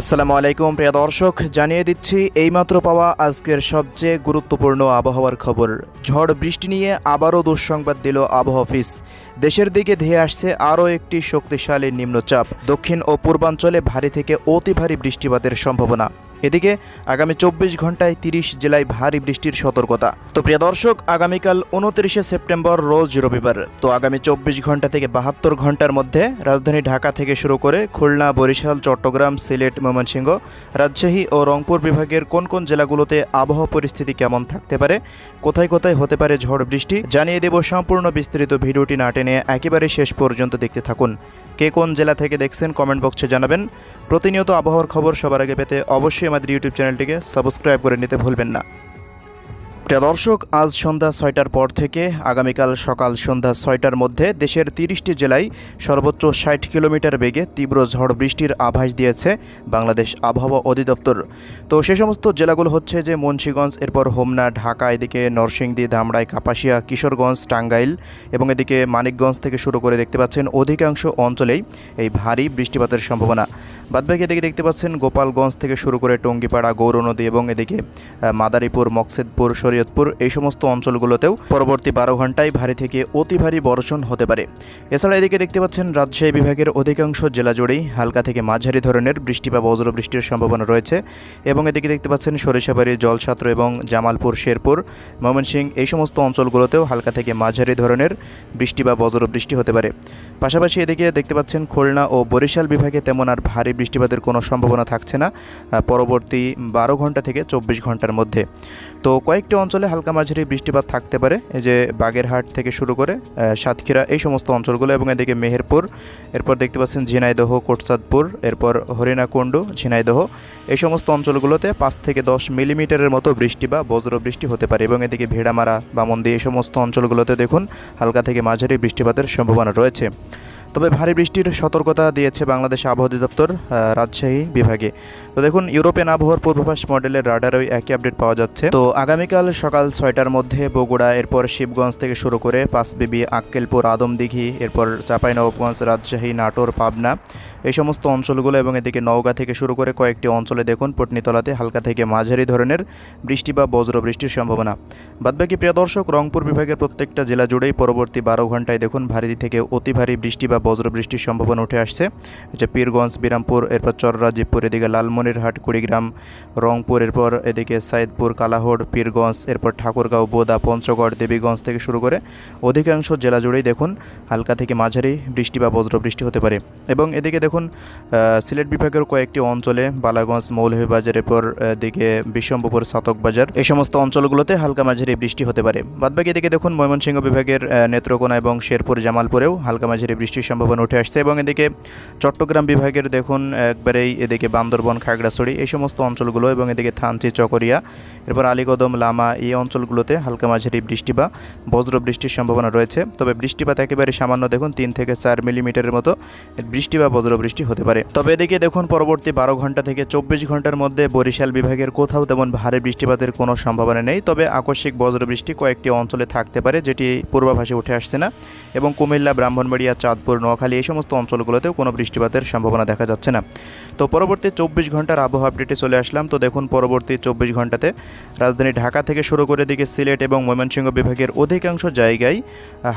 আসসালামু আলাইকুম প্রিয় দর্শক, জানিয়ে দিচ্ছি এইমাত্র পাওয়া আজকের সবচেয়ে গুরুত্বপূর্ণ আবহাওয়ার খবর। ঝড় বৃষ্টি নিয়ে আবারও দুঃসংবাদ দিল আবহাওয়া অফিস। দেশের দিকে ধেয়ে আসছে আরও একটি শক্তিশালী নিম্নচাপ। দক্ষিণ ও পূর্বাঞ্চলে ভারী থেকে অতি ভারী বৃষ্টিপাতের সম্ভাবনা। এদিকে আগামী 24 ঘন্টায় 30 জেলায় ভারী বৃষ্টির সতর্কতা। তো প্রিয় দর্শক, আগামীকাল 29শে সেপ্টেম্বর রোজ রবিবার। তো আগামী 24 ঘন্টা থেকে 72 ঘন্টার মধ্যে রাজধানী ঢাকা থেকে শুরু করে খুলনা, বরিশাল, চট্টগ্রাম, সিলেট, ময়মনসিংহ, রাজশাহী ও রংপুর বিভাগের কোন কোন জেলাগুলোতে আবহাওয়া পরিস্থিতি কেমন থাকতে পারে, কোথায় কোথায় হতে পারে ঝড় বৃষ্টি, জানিয়ে দেব। সম্পূর্ণ বিস্তারিত ভিডিওটি না টেনে একেবারে শেষ পর্যন্ত দেখতে থাকুন। কে কোন জেলা থেকে দেখছেন কমেন্ট বক্সে জানাবেন। প্রতিনিয়ত আবহাওয়ার খবর সবার আগে পেতে অবশ্যই আমাদের ইউটিউব চ্যানেলটিকে সাবস্ক্রাইব করে নিতে ভুলবেন না। প্রিয় দর্শক, আজ সন্ধ্যা 6টার পর থেকে আগামীকাল সকাল সন্ধ্যা 6টার মধ্যে দেশের 30টি জেলায় সর্বোচ্চ 60 কিলোমিটার বেগে তীব্র ঝড় বৃষ্টির আভাস দিয়েছে বাংলাদেশ আবহাওয়া অধিদপ্তর। তো সে সমস্ত জেলাগুলো হচ্ছে যে মুন্সিগঞ্জ, এরপর হোমনা, ঢাকা, এদিকে নরসিংদী, ধামরাই, কাপাসিয়া, কিশোরগঞ্জ, টাঙ্গাইল এবং এদিকে মানিকগঞ্জ থেকে শুরু করে দেখতে পাচ্ছেন অধিকাংশ অঞ্চলেই এই ভারী বৃষ্টিপাতের সম্ভাবনা। বাদবাকি এদিকে দেখতে পাচ্ছেন গোপালগঞ্জ থেকে শুরু করে টঙ্গিপাড়া, গৌরনদী এবং এদিকে মাদারীপুর, মকসেদপুর, শরীয়তপুর, এই সমস্ত অঞ্চলগুলোতেও পরবর্তী 12 ঘন্টায় ভারী থেকে অতি ভারী বর্ষণ হতে পারে। এছাড়া এদিকে দেখতে পাচ্ছেন রাজশাহী বিভাগের অধিকাংশ জেলা জুড়েই হালকা থেকে মাঝারি ধরনের বৃষ্টি বা বজ্র বৃষ্টির সম্ভাবনা রয়েছে এবং এদিকে দেখতে পাচ্ছেন সরিষাবাড়ি, জলছাত্র এবং জামালপুর, শেরপুর, ময়মনসিংহ, এই সমস্ত অঞ্চলগুলোতেও হালকা থেকে মাঝারি ধরনের বৃষ্টি বা বজ্র বৃষ্টি হতে পারে। পাশাপাশি এদিকে দেখতে পাচ্ছেন খুলনা ও বরিশাল বিভাগে তেমন আর ভারী বৃষ্টিপাতের কোনো সম্ভাবনা থাকছে না পরবর্তী 12 ঘন্টা থেকে 24 ঘন্টার মধ্যে। তো কয়েকটি অঞ্চলে হালকা মাঝারি বৃষ্টিপাত থাকতে পারে, এই যে বাগেরহাট থেকে শুরু করে সাতক্ষীরা, এই সমস্ত অঞ্চলগুলো এবং এদিকে মেহেরপুর, এরপর দেখতে পাচ্ছেন ঝিনাইদহ, কোটচাঁদপুর, এরপর হরিণাকুণ্ড, ঝিনাইদহ, এই সমস্ত অঞ্চলগুলোতে 5 থেকে 10 মিলিমিটারের মতো বৃষ্টি বা বজ্র বৃষ্টি হতে পারে এবং এদিকে ভেড়ামারা, বামন্দি, এই সমস্ত অঞ্চলগুলোতে দেখুন হালকা থেকে মাঝারি বৃষ্টিপাতের সম্ভাবনা রয়েছে। তবে ভারী বৃষ্টির সতর্কতা দিয়েছে বাংলাদেশ আবহাওয়া অধিদপ্তর রাজশাহী বিভাগে। তো দেখুন, ইউরোপিয়ান আবহাওয়ার পূর্বাভাস মডেলের রাডারও একই আপডেট পাওয়া যাচ্ছে। তো আগামীকাল সকাল 6টার মধ্যে বগুড়া, এরপর শিবগঞ্জ থেকে শুরু করে পাঁচবিবি, আক্কেলপুর, আদমদিঘি, এরপর চাঁপাইনবাবগঞ্জ, রাজশাহী, নাটোর, পাবনা, এই সমস্ত অঞ্চলগুলো এবং এদিকে নওগাঁ থেকে শুরু করে কয়েকটি অঞ্চলে দেখুন পটনীতলাতে হালকা থেকে মাঝারি ধরনের বৃষ্টি বা বজ্র বৃষ্টির সম্ভাবনা। বাদবাকি প্রিয় দর্শক, রংপুর বিভাগের প্রত্যেকটা জেলা জুড়েই পরবর্তী 12 ঘন্টায় দেখুন ভারী থেকে অতি ভারী বৃষ্টি বা বজ্র বৃষ্টির সম্ভাবনা উঠে আসছে। যে পীরগঞ্জ, বিরামপুর, এরপর চররাজীবপুর, এদিকে লালমনিরহাট, কুড়িগ্রাম, রংপুর, এরপর এদিকে সাইদপুর, কালাহোড়, পীরগঞ্জ, এরপর ঠাকুরগাঁও, বোদা, পঞ্চগড়, দেবীগঞ্জ থেকে শুরু করে অধিকাংশ জেলা জুড়েই দেখুন হালকা থেকে মাঝারি বৃষ্টি বা বজ্র বৃষ্টি হতে পারে। এবং এদিকে দেখুন সিলেট বিভাগের কয়েকটি অঞ্চলে বালাগঞ্জ, মৌলভীবাজার, এরপর এদিকে বিশ্বম্ভরপুর, সাতকবাজার, এই সমস্ত অঞ্চলগুলোতে হালকা মাঝারি বৃষ্টি হতে পারে। বাদবাকি এদিকে দেখুন ময়মনসিংহ বিভাগের নেত্রকোনা এবং শেরপুর, জামালপুরেও হালকা মাঝারি বৃষ্টির সম্ভাবনা উঠে আসছে এবং এদিকে চট্টগ্রাম বিভাগের দেখুন একবারেই এদিকে বান্দরবন, খাগড়াছড়ি, এই সমস্ত অঞ্চলগুলো এবং এদিকে থানচি, চকরিয়া, এরপর আলীকদম, লামা, এই অঞ্চলগুলোতে হালকা মাঝারি বৃষ্টি বা বজ্র বৃষ্টির সম্ভাবনা রয়েছে। তবে বৃষ্টিপাত একেবারে সামান্য, দেখুন 3 থেকে 4 মিলিমিটারের মতো বৃষ্টি বা বজ্র বৃষ্টি হতে পারে। তবে এদিকে দেখুন পরবর্তী 12 ঘন্টা থেকে 24 ঘন্টার মধ্যে বরিশাল বিভাগের কোথাও তেমন ভারী বৃষ্টিপাতের কোনো সম্ভাবনা নেই। তবে আকস্মিক বজ্র বৃষ্টি কয়েকটি অঞ্চলে থাকতে পারে, যেটি পূর্বাভাসে উঠে আসছে না। এবং কুমিল্লা, ব্রাহ্মণবাড়িয়া, চাঁদপুর, নোয়াখালী, এই সমস্ত অঞ্চলগুলোতেও কোনো বৃষ্টিপাতের সম্ভাবনা দেখা যাচ্ছে না। তো পরবর্তী 24 ঘন্টার আবহাওয়া আপডেটে চলে আসলাম। তো দেখুন পরবর্তী 24 ঘন্টাতে রাজধানী ঢাকা থেকে শুরু করে দিকে সিলেট এবং ময়মনসিংহ বিভাগের অধিকাংশ জায়গায়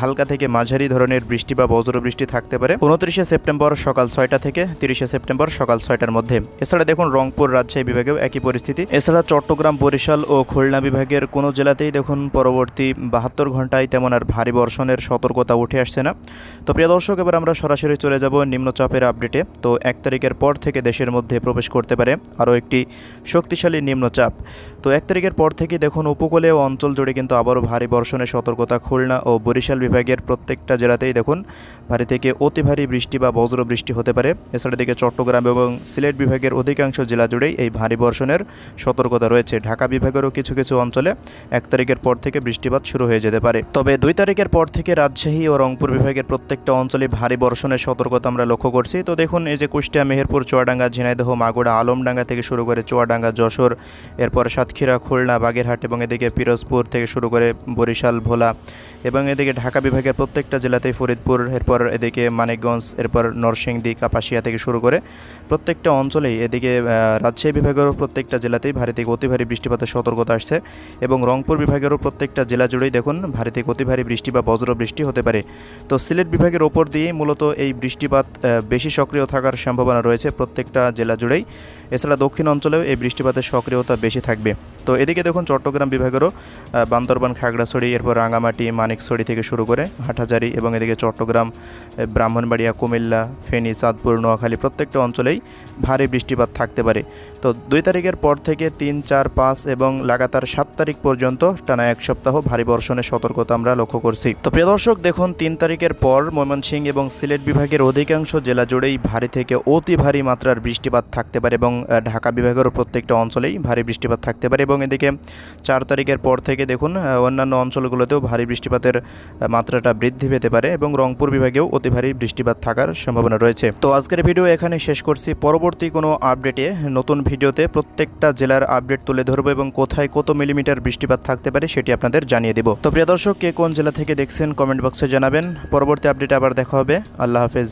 হালকা থেকে মাঝারি ধরনের বৃষ্টি বা বজ্র বৃষ্টি থাকতে পারে 29শে সেপ্টেম্বর সকাল 6টা থেকে 30শে সেপ্টেম্বর সকাল 6টার মধ্যে। এছাড়া দেখুন রংপুর, রাজশাহী বিভাগেও একই পরিস্থিতি। এছাড়া চট্টগ্রাম, বরিশাল ও খুলনা বিভাগের কোনো জেলাতেই দেখুন পরবর্তী 72 ঘন্টায় তেমন আর ভারী বর্ষণের সতর্কতা উঠে আসছে না। তো প্রিয় দর্শক, এবার আমরা সরাসরি চলে যাব নিম্নচাপের আপডেটে। তো 1 তারিখের পর থেকে দেশের মধ্যে প্রবেশ করতে পারে আরও একটি শক্তিশালী নিম্নচাপ। তো 1 তারিখের পর থেকে দেখুন উপকূলীয় অঞ্চল জুড়ে কিন্তু আবারও ভারী বর্ষণের সতর্কতা। খুলনা ও বরিশাল বিভাগের প্রত্যেকটা জেলাতেই দেখুন ভারী থেকে অতি ভারী বৃষ্টি বা বজ্র বৃষ্টি হতে পারে। এছাড়া দিকে চট্টগ্রাম এবং সিলেট বিভাগের অধিকাংশ জেলা জুড়েই এই ভারী বর্ষণের সতর্কতা রয়েছে। ঢাকা বিভাগেরও কিছু কিছু অঞ্চলে 1 তারিখের পর থেকে বৃষ্টিপাত শুরু হয়ে যেতে পারে। তবে 2 তারিখের পর থেকে রাজশাহী ও রংপুর বিভাগের প্রত্যেকটা অঞ্চলে ভারী বর্ষণের সতর্কতা আমরা লক্ষ্য করছি। তো দেখুন এই যে কুষ্টিয়া, মেহেরপুর, চুয়াডাঙ্গা, ঝিনাইদহ, মাগুরা, আলমডাঙ্গা থেকে শুরু করে চুয়াডাঙ্গা, যশোর, এরপর সাতক্ষীরা, খুলনা, বাগেরহাট এবং এদিকে পিরোজপুর থেকে শুরু করে বরিশাল, ভোলা এবং এদিকে ঢাকা বিভাগের প্রত্যেকটা জেলাতেই ফরিদপুর, এরপর এদিকে মানিকগঞ্জ, এরপর নরসিংদী, কাপাসিয়া থেকে শুরু করে প্রত্যেকটা অঞ্চলেই, এদিকে রাজশাহী বিভাগেরও প্রত্যেকটা জেলাতেই ভারী থেকে অতি ভারী বৃষ্টিপাতের সতর্কতা আসছে এবং রংপুর বিভাগেরও প্রত্যেকটা জেলা জুড়েই দেখুন ভারী থেকে অতি ভারী বৃষ্টি বা বজ্র বৃষ্টি হতে পারে। তো সিলেট বিভাগের ওপর দিয়ে মূলত এই বৃষ্টিপাত বেশি সক্রিয় থাকার সম্ভাবনা রয়েছে প্রত্যেকটা জেলা জুড়েই। এছাড়া দক্ষিণ অঞ্চলেও এই বৃষ্টিপাতের সক্রিয়তা বেশি থাকবে। তো এদিকে দেখুন চট্টগ্রাম বিভাগেরও বান্দরবান, খাগড়াছড়ি, এরপর রাঙামাটি, মানিকছড়ি থেকে শুরু করে হাটহাজারী এবং এদিকে চট্টগ্রাম, ব্রাহ্মণবাড়িয়া, কুমিল্লা, ফেনী, চাঁদপুর, নোয়াখালী প্রত্যেকটা অঞ্চলেই ভারী বৃষ্টিপাত থাকতে পারে। তো 2 তারিখের পর থেকে 3, 4, 5 এবং লাগাতার 7 তারিখ পর্যন্ত টানা 1 সপ্তাহ ভারী বর্ষণের সতর্কতা আমরা লক্ষ্য করছি। তো প্রিয় দর্শক দেখুন 3 তারিখের পর ময়মনসিংহ এবং সিলেট বিভাগের অধিকাংশ জেলা জুড়েই ভারী থেকে অতি ভারী মাত্রার বৃষ্টিপাত থাকতে পারে এবং ঢাকা বিভাগেরও প্রত্যেকটা অঞ্চলেই ভারী বৃষ্টিপাত থাকতে পারে এবং এদিকে 4 তারিখের পর থেকে দেখুন অন্যান্য অঞ্চলগুলোতেও ভারী বৃষ্টিপাতের মাত্রাটা বৃদ্ধি পেতে পারে এবং রংপুর বিভাগেও অতি ভারী বৃষ্টিপাত থাকার সম্ভাবনা রয়েছে। তো আজকের ভিডিও এখানে শেষ করছি। পরবর্তী কোনো আপডেটে, নতুন ভিডিওতে প্রত্যেকটা জেলার আপডেট তুলে ধরবো এবং কোথায় কত মিলিমিটার বৃষ্টিপাত থাকতে পারে সেটি আপনাদের জানিয়ে দেব। তো প্রিয় দর্শক, কে কোন জেলা থেকে দেখছেন কমেন্ট বক্সে জানাবেন। পরবর্তী আপডেটে আবার দেখা হবে। আল্লাহ হাফেজ।